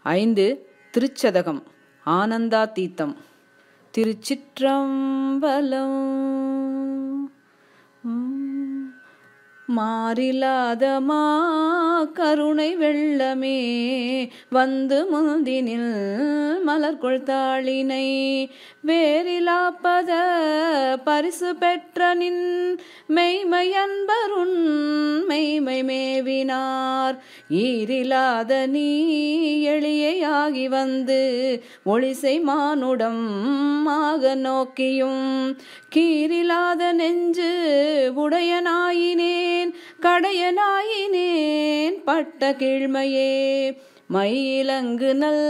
5. திருச்சதகம் ஆனந்தாதீத்தம். திருச்சிற்றம்பலம். மாறிலாத மா கருணை வெள்ளமே வந்து முந்தினில் மலர்கொள் தாளினை வேறிலாப்பத பரிசு பெற்ற நின் மெய்மையன்பருன் மெய்மை மேவினார். ஈரிலாத நீ எளியாகி வந்து ஒளிசை மானுடம் ஆக நோக்கியும் கீரிலாத நெஞ்சு உடையனாயினேன் கடையனாயினேன் பட்ட கீழ்மையே. மயிலங்கு நல்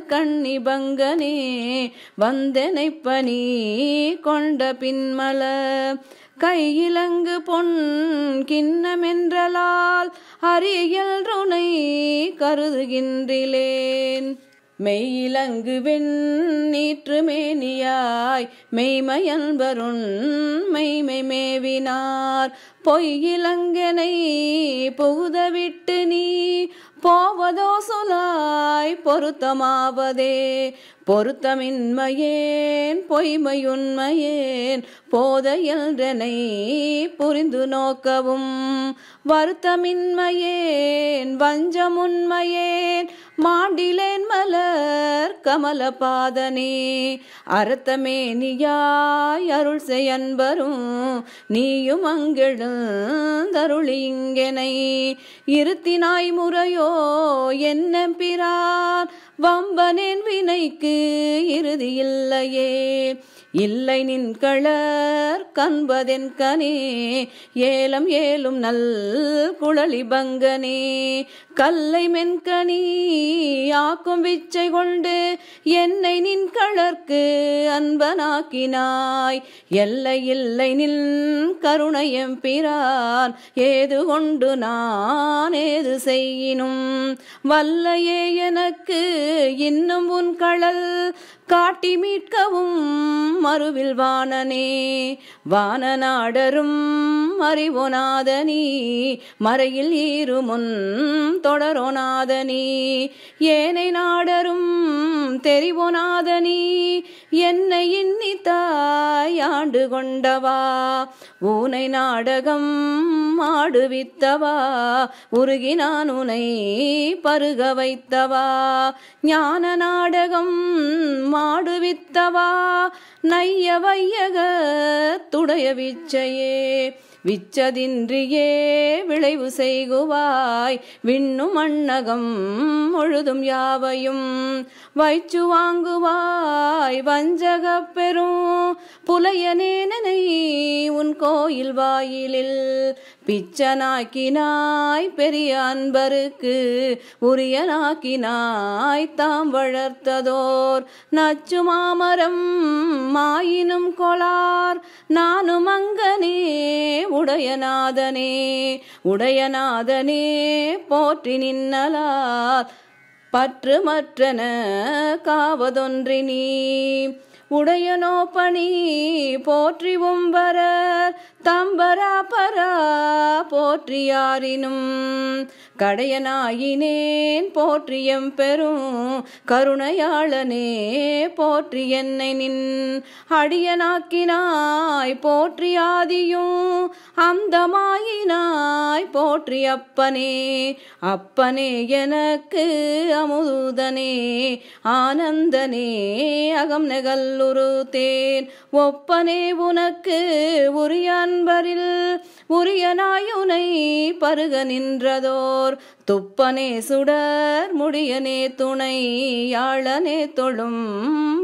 கண்ணிபங்கனே வந்தெனைப்பனி கொண்ட பின்மல கையிலங்கு பொன் கிண்ணமென்றலால் அரியல்றுனை கருதுகின்றிலேன். மெய்யிலங்கு வெண்ணீற்று மேனியாய் மெய்மையன்பருன் மெய்மை மேவினார். பொய்யிலங்கனை புகுதவிட்டு நீ போவதோ சொலாய் பொருத்தமாவதே. பொருத்தமின்மையேன் பொய்மையுண்மையேன் போதையல்றனை புரிந்து நோக்கவும் வருத்தமின்மையேன் வஞ்சமுண்மையேன் மாண்டிலேன் மலர் கமல பாதனே. அறத்தமேனியாய் அருள் செய்யன்பரும் நீயும் அங்கெழுந்தருளி இங்கெனை இருத்தினாய் முறையோ என்னெம்பிரான் வம்பனேன் வினைக்கு இறுதி இல்லையே. இல்லை நின் களர் கண்பதென் கனே ஏலம் ஏலும் நல் குழலி பங்கனே. கல்லை மென்கனி ஆக்கும் விச்சை கொண்டு என்னை நின் களர்க்கு அன்பனாக்கினாய். எல்லை இல்லை நின் கருணையம்பிரான் ஏது கொண்டு நான் ஏது செய்யினும் வல்லையே எனக்கு இன்னும் உன் களல் காட்டி மீட்கவும் மறுவில் வாணனே. வானநாடரும் அறிவோனாதனி மறையில் ஈருமுன் தொடரோனாதனி ஏனை நாடரும் தெரிவோனாதனி என்னை இன்னித்தாய் ஆண்டு கொண்டவா. ஊனை நாடகம் ஆடுவித்தவா உருகி நான் உனை பருக வைத்தவா. ஞான நாடகம் மாடுவித்தவா நைய வையக துடைய விச்சையே. விச்சதின்றியே விளைவு செய்குவாய் விண்ணும் மண்ணகம் முழுதும் யாவையும் வைச்சு வாங்குவாய் வஞ்சகப் பெரும் புலையனேனை உன் கோயில் வாயிலில். பிச்சனாக்கினாய் பெரிய அன்பருக்கு உரியனாக்கினாய் தாம் வளர்த்ததோர் நச்சு மாமரம் மாயினும் கொளார் நானும் அங்கனே உடையநாதனே. உடையநாதனே போற்றி நின்னலால் பற்று மற்றன காவதொன்றினி உடையனோ பணி போற்றி உம்பர தம்பரா பரா போற்றியாரினும் கடையனாயினேன் போற்றியம் பெரும் கருணையாளனே போற்றி என்னை நின் அடியனாக்கினாய் போற்றி ஆதியும் அந்தமாயினாய் போற்றி அப்பனே. அப்பனே எனக்கு அமுதனே ஆனந்தனே அகம் நெகல்லுரு தேன் ஒப்பனே உனக்கு உரிய அன்பரில் உரியனாயுனை பருக நின்றதோர் துப்பனே சுடர் முடியனே துணை யாழனே தொழும்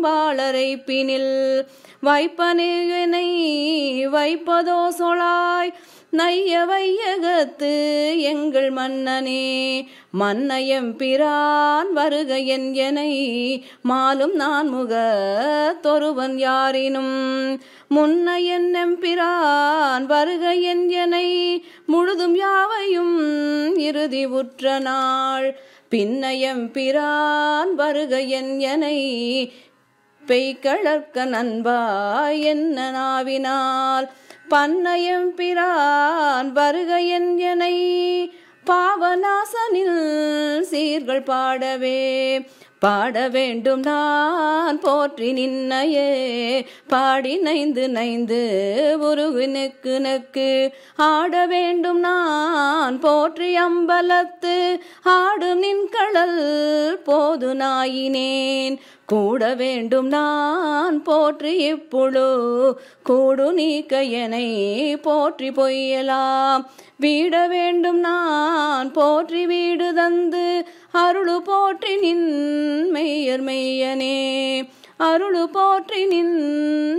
வாளரை பினில் வைப்பனே என்னை வைப்பதோ சொலாய் நைய வையகத்து எங்கள் மன்னனே. மன்னையம்பிரான் வருக என் எனை மாலும் நான் முக தொருவன் யாரினும் முன்னையன் எம்பிரான் வருக என் எனை முழுதும் யாவையும் இறுதி உற்ற நாள். பின்னையம்பிரான் வருக என் எனை பெய்கழற்க நண்பாய் என்ன நாவினால் பண்ணையம் பிரான் வருக என் எனை பாவநாசனில் சீர்கள் பாடவே பாட வேண்டும் நான் போற்றி நின்னையே பாடி நைந்து நைந்து உருகு நெக்கு நெக்கு ஆட வேண்டும் நான் போற்றி அம்பலத்து ஆடும் நின்கடல் போது நாயினேன் கூட வேண்டும் நான் போற்றி இப்புழு கூடு நீக்க எனை போற்றி பொய்யலாம் வீட வேண்டும் நான் போற்றி வீடு தந்து அருளு போற்றி நின் மெய்யர் மெய்யனே அருளு போற்றி நின்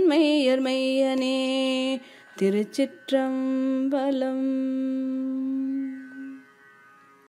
மெய்யர் மெய்யனே. திருச்சிற்றம்பலம்.